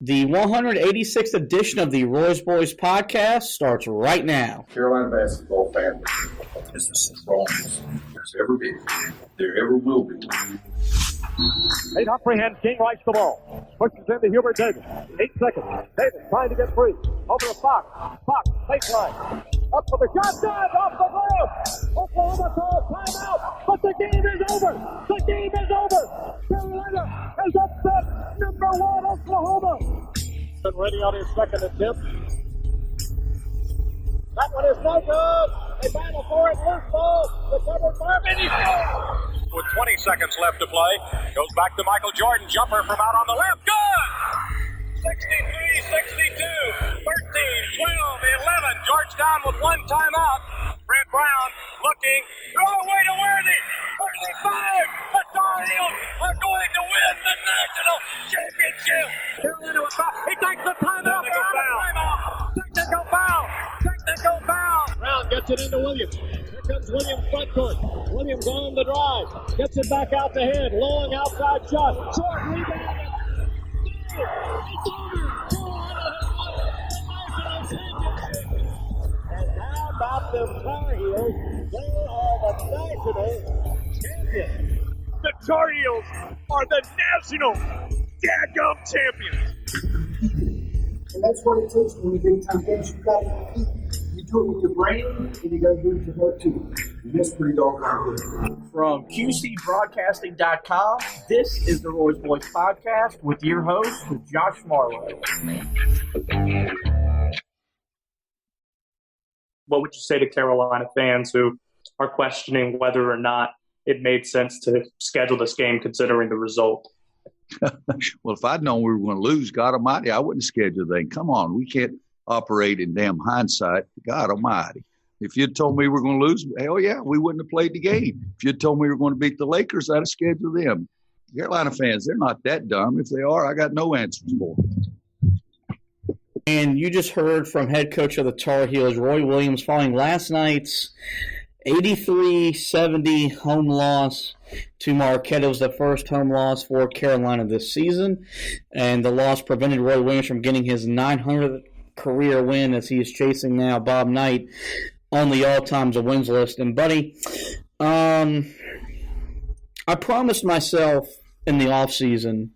The 186th edition of the Roy's Boys podcast starts right now. Carolina basketball family is the strongest there's ever been. There ever will be. Eight up freehand, King likes the ball. Pushes into Hubert Davis. 8 seconds. Davis trying to get free. Over to Fox. Fox, baseline. Up for the shot. Good. Off the glove. Oklahoma calls timeout. But the game is over. The game is over. Carolina has upset number 1 Oklahoma. Been ready on his second attempt. That one is no good. They battle for it. Loose ball. Recovered Marvin. He scores. With 20 seconds left to play, goes back to Michael Jordan. Jumper from out on the left. Good! 63, 62, 13, 12, 11. Georgetown with one timeout. Brent Brown looking. Throw away to Worthy. 35. The Tar Heels are going to win the national championship. Carolina with foul. He takes the timeout. Technical foul. Technical foul. Brown gets it into Williams. Here comes Williams front court. Williams on the drive. Gets it back out the head. Long outside shot. Short rebound. It's over. Carolina has won the national championship. And how about the Tar Heels? They are the national champions. The Tar Heels are the national daggum champions. And that's what it takes when you big time games. You got to compete. You do it with your brain, and you got to do it with your heart too. And that's pretty doggone good. From QCBroadcasting.com, this is the Roy's Boys podcast with your host, Josh Marlowe. What would you say to Carolina fans who are questioning whether or not it made sense to schedule this game considering the result? Well, if I'd known we were going to lose, God Almighty, I wouldn't schedule the thing. Come on, we can't operate in damn hindsight. God Almighty. If you'd told me we were going to lose, hell yeah, we wouldn't have played the game. If you'd told me we were going to beat the Lakers, I'd have scheduled them. Carolina fans, they're not that dumb. If they are, I got no answers for them. And you just heard from head coach of the Tar Heels, Roy Williams, following last night's 83-70 home loss to Marquette. It was the first home loss for Carolina this season, and the loss prevented Roy Williams from getting his 900th career win as he is chasing now Bob Knight on the all-times of wins list. And, buddy, I promised myself in the offseason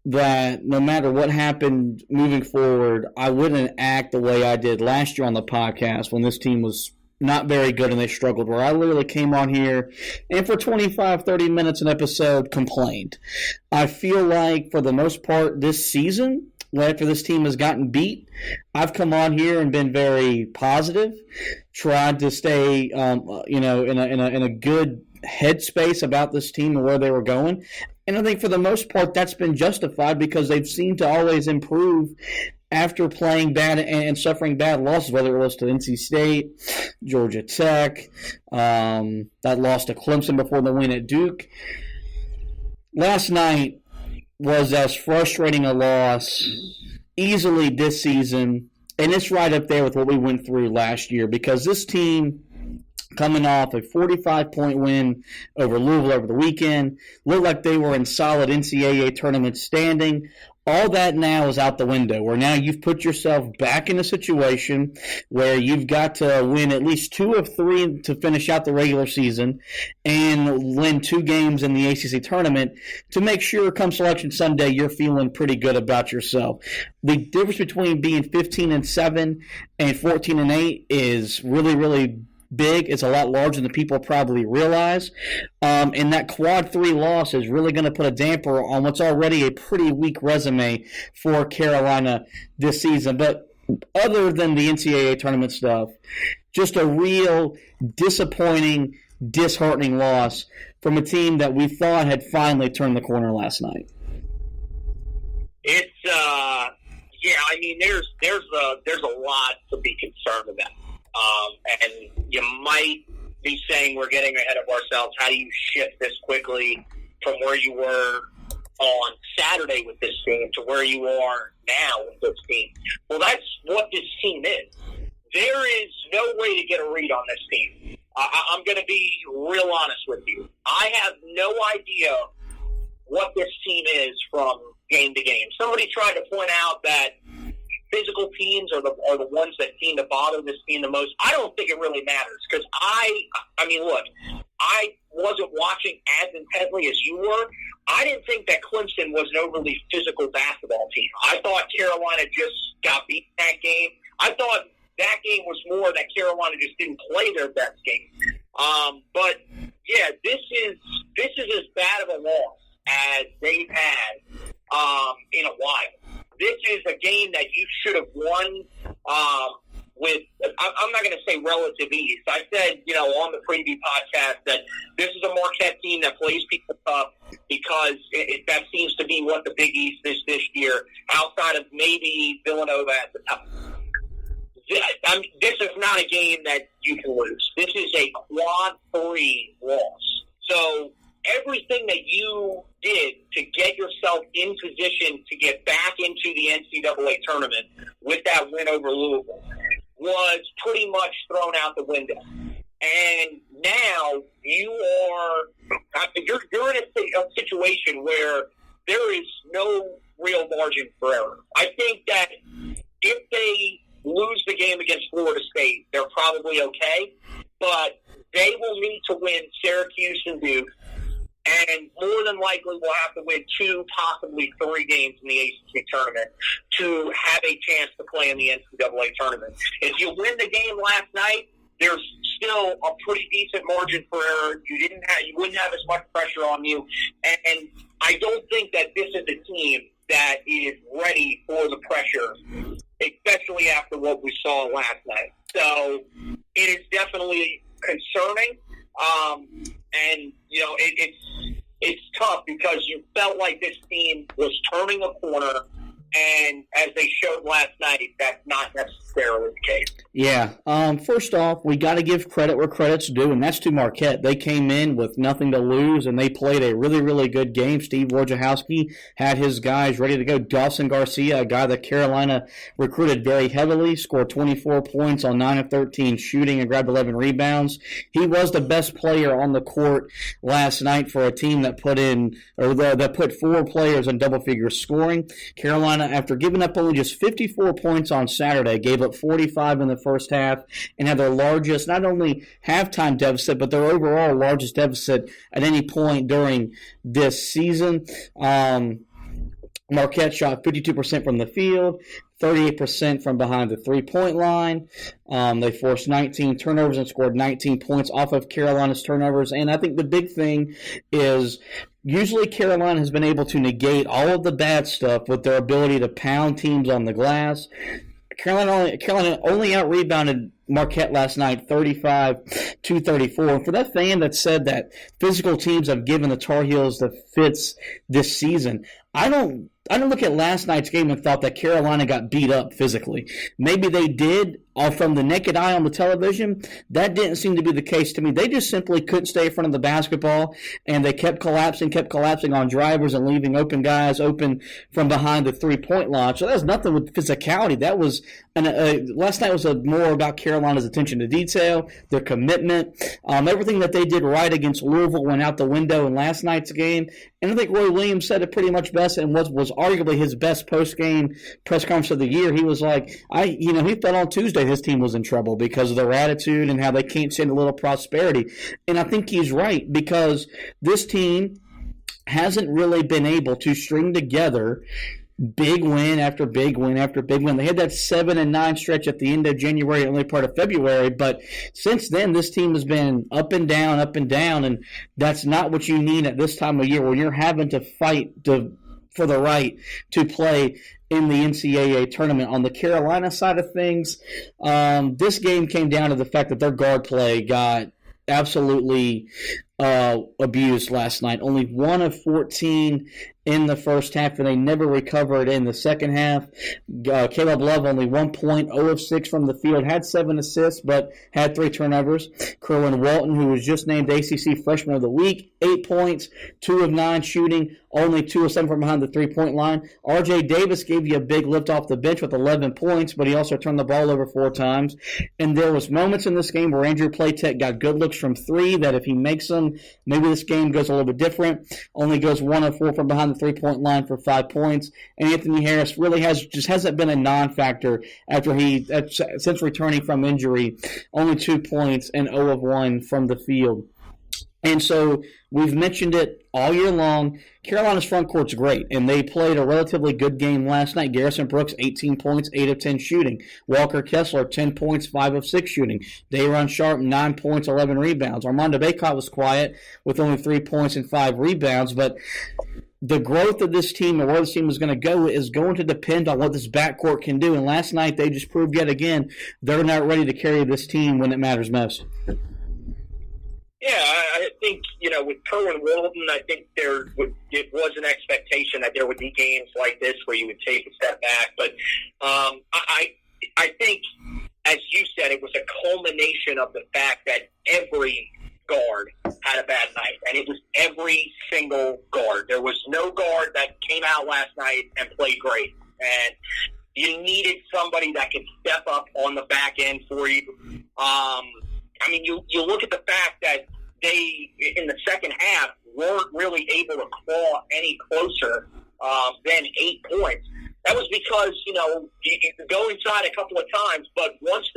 that no matter what happened moving forward, I wouldn't act the way I did last year on the podcast when this team was not very good and they struggled, where I literally came on here and for 25, 30 minutes an episode complained. I feel like for the most part this season, after this team has gotten beat, I've come on here and been very positive, tried to stay in a good headspace about this team and where they were going. And I think for the most part that's been justified because they've seemed to always improve after playing bad and suffering bad losses, whether it was to NC State, Georgia Tech, that loss to Clemson before the win at Duke. Last night was as frustrating a loss easily this season, and it's right up there with what we went through last year because this team, coming off a 45-point win over Louisville over the weekend, looked like they were in solid NCAA tournament standing. All that now is out the window, where now you've put yourself back in a situation where you've got to win at least 2 of 3 to finish out the regular season and win 2 games in the ACC tournament to make sure come Selection Sunday you're feeling pretty good about yourself. The difference between being 15-7 and 14-8 is really, really big. It's a lot larger than people probably realize. And that quad 3 loss is really going to put a damper on what's already a pretty weak resume for Carolina this season. But other than the NCAA tournament stuff, just a real disappointing, disheartening loss from a team that we thought had finally turned the corner last night. It's there's a lot to be concerned about. And you might be saying we're getting ahead of ourselves. How do you shift this quickly from where you were on Saturday with this team to where you are now with this team? Well, that's what this team is. There is no way to get a read on this team. I'm going to be real honest with you. I have no idea what this team is from game to game. Somebody tried to point out that physical teams are the ones that seem to bother this team the most. I don't think it really matters because I mean, look, I wasn't watching as intently as you were. I didn't think that Clemson was an overly physical basketball team. I thought Carolina just got beat in that game. I thought that game was more that Carolina just didn't play their best game. But yeah, this is as bad of a loss as they've had in a while. This is a game that you should have won with, I'm not going to say relative ease. I said, on the preview podcast that this is a Marquette team that plays people tough because that seems to be what the Big East is this year, outside of maybe Villanova at the top. This is not a game that you can lose. This is a quad 3 loss. So everything that you did to get yourself in position to get back into the NCAA tournament with that win over Louisville was pretty much thrown out the window. And now you're in a situation where there is no real margin for error. I think that if they lose the game against Florida State, they're probably okay, but they will need to win Syracuse and Duke, and more than likely will have to win 2, possibly 3 games in the ACC tournament to have a chance to play in the NCAA tournament. If you win the game last night, there's still a pretty decent margin for error. You wouldn't have as much pressure on you, and I don't think that this is a team that is ready for the pressure, especially after what we saw last night. So it is definitely concerning, and it's tough because you felt like this team was turning a corner, and as they showed last night, that's not necessarily the case. Yeah. First off, we got to give credit where credit's due, and that's to Marquette. They came in with nothing to lose, and they played a really, really good game. Steve Wojciechowski had his guys ready to go. Dawson Garcia, a guy that Carolina recruited very heavily, scored 24 points on 9 of 13 shooting and grabbed 11 rebounds. He was the best player on the court last night for a team that put 4 players in double-figure scoring. Carolina, after giving up only just 54 points on Saturday, gave up 45 in the first half and had their largest, not only halftime deficit, but their overall largest deficit at any point during this season. Marquette shot 52% from the field, 38% from behind the three-point line. They forced 19 turnovers and scored 19 points off of Carolina's turnovers. And I think the big thing is usually Carolina has been able to negate all of the bad stuff with their ability to pound teams on the glass. Carolina only out-rebounded Marquette last night, 35-34. And for that fan that said that physical teams have given the Tar Heels the fits this season, I don't look at last night's game and thought that Carolina got beat up physically. Maybe they did, from the naked eye on the television. That didn't seem to be the case to me. They just simply couldn't stay in front of the basketball, and they kept collapsing on drivers and leaving open guys open from behind the three-point line. So that was nothing with physicality. That was last night was more about Carolina's attention to detail, their commitment. Everything that they did right against Louisville went out the window in last night's game. And I think Roy Williams said it pretty much best, and was arguably his best post-game press conference of the year. He was like, he felt on Tuesday his team was in trouble because of their attitude and how they can't stand a little prosperity. And I think he's right, because this team hasn't really been able to string together big win after big win after big win. They had that 7-9 stretch at the end of January, early part of February, but since then this team has been up and down, and that's not what you need at this time of year when you're having to fight for the right to play in the NCAA tournament. On the Carolina side of things, this game came down to the fact that their guard play got absolutely abused last night. Only 1 of 14 in the first half, and they never recovered in the second half. Caleb Love, only 1 point, 0 of 6 from the field, had 7 assists, but had 3 turnovers. Kerwin Walton, who was just named ACC Freshman of the Week, 8 points, 2 of 9 shooting, only 2 of 7 from behind the three-point line. R.J. Davis gave you a big lift off the bench with 11 points, but he also turned the ball over 4 times. And there was moments in this game where Andrew Platek got good looks from 3 that if he makes them, maybe this game goes a little bit different. Only goes 1 of 4 from behind the three-point line for 5 points. And Anthony Harris really hasn't been a non-factor since returning from injury. Only 2 points and 0 of 1 from the field. And so we've mentioned it all year long. Carolina's front court's great, and they played a relatively good game last night. Garrison Brooks, 18 points, 8 of 10 shooting. Walker Kessler, 10 points, 5 of 6 shooting. Day'Ron Sharp, 9 points, 11 rebounds. Armando Bacot was quiet with only 3 points and 5 rebounds, but the growth of this team and where this team is going to go is going to depend on what this backcourt can do. And last night they just proved yet again they're not ready to carry this team when it matters most. Yeah, I think, with Kerwin Walden, I think it was an expectation that there would be games like this where you would take a step back. But I think, as you said, it was a culmination of the fact that every guard had a bad night, and it was every single guard. There was no guard that came out last night and played great. And you needed somebody that could step up on the back end for you. You look at the fact that they, in the second half, weren't really able to claw any closer than 8 points. That was because, you could go inside a couple of times, but once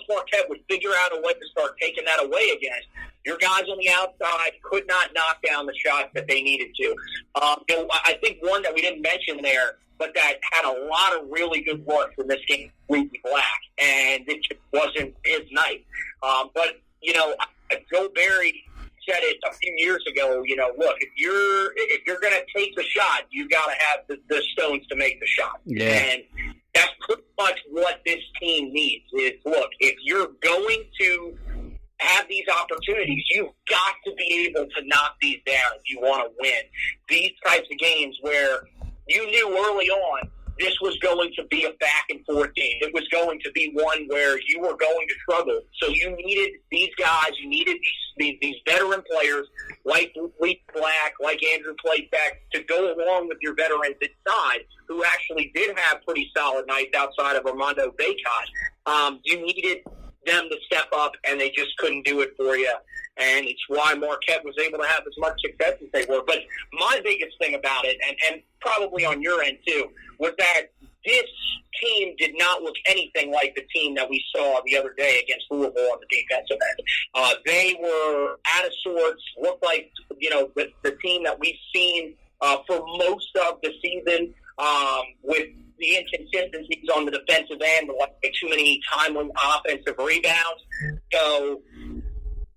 Marquette would figure out a way to start taking that away again, your guys on the outside could not knock down the shots that they needed to. I think one that we didn't mention there, but that had a lot of really good work in this game, Leafy Black, and it just wasn't his night. But Joe Barry said it a few years ago. Look, if you're going to take the shot, you got to have the stones to make the shot. Yeah. And that's pretty much what this team needs. Is look, if you're going to have these opportunities, you've got to be able to knock these down if you want to win. These types of games where you knew early on this was going to be a back-and-forth game. It was going to be one where you were going to struggle. So you needed these guys, you needed these veteran players like Leaf Black, like Andrew Platek, to go along with your veterans inside who actually did have pretty solid nights outside of Armando Bacot. You needed them to step up, and they just couldn't do it for you. And it's why Marquette was able to have as much success as they were. But my biggest thing about it, and probably on your end too, was that this team did not look anything like the team that we saw the other day against Louisville on the defensive end. They were out of sorts, looked like the team that we've seen for most of the season, with the inconsistencies on the defensive end, like too many timely offensive rebounds. So,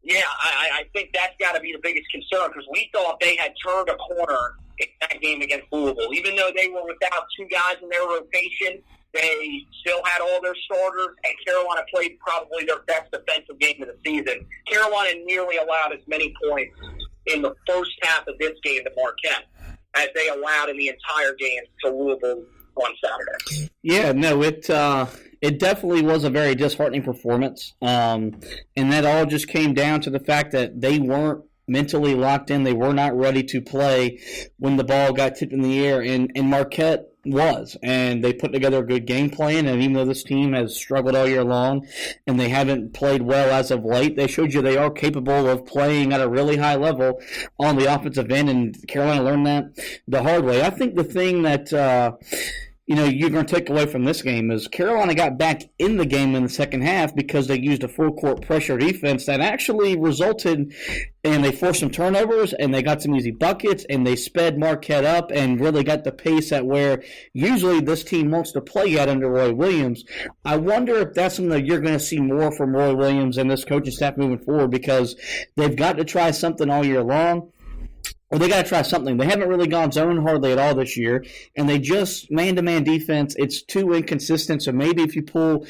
yeah, I think that's got to be the biggest concern, because we thought they had turned a corner in that game against Louisville. Even though they were without 2 guys in their rotation, they still had all their starters, and Carolina played probably their best defensive game of the season. Carolina nearly allowed as many points in the first half of this game to Marquette as they allowed in the entire game to Louisville on Saturday. Yeah, no, it definitely was a very disheartening performance, and that all just came down to the fact that they weren't mentally locked in. They were not ready to play when the ball got tipped in the air, and Marquette was, and they put together a good game plan. And even though this team has struggled all year long and they haven't played well as of late, they showed you they are capable of playing at a really high level on the offensive end, and Carolina learned that the hard way. I think the thing that you're going to take away from this game is Carolina got back in the game in the second half because they used a full-court pressure defense that actually resulted in they forced some turnovers, and they got some easy buckets, and they sped Marquette up and really got the pace at where usually this team wants to play at under Roy Williams. I wonder if that's something that you're going to see more from Roy Williams and this coaching staff moving forward, because they've got to try something all year long. or they got to try something. They haven't really gone zone hardly at all this year, and they just man-to-man defense. It's too inconsistent. So maybe if you pull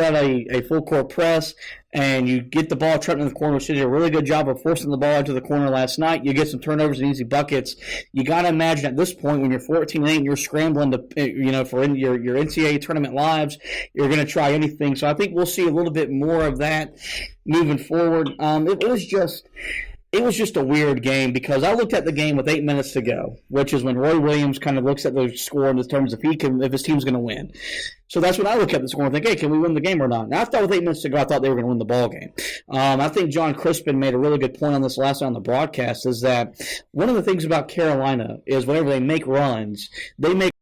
out a full court press and you get the ball trapped in the corner, which did a really good job of forcing the ball into the corner last night. You get some turnovers and easy buckets. You got to imagine at this point when you're 14-8 and you're scrambling to for your NCAA tournament lives, you're going to try anything. So I think we'll see a little bit more of that moving forward. It was just a weird game because I looked at the game with 8 minutes to go, which is when Roy Williams kind of looks at the score in terms of if his team's going to win. So that's when I look at the score and think, hey, can we win the game or not? And I thought with 8 minutes to go, I thought they were going to win the ball game. I think John Crispin made a really good point on this last night on the broadcast is that one of the things about Carolina is whenever they make runs, they make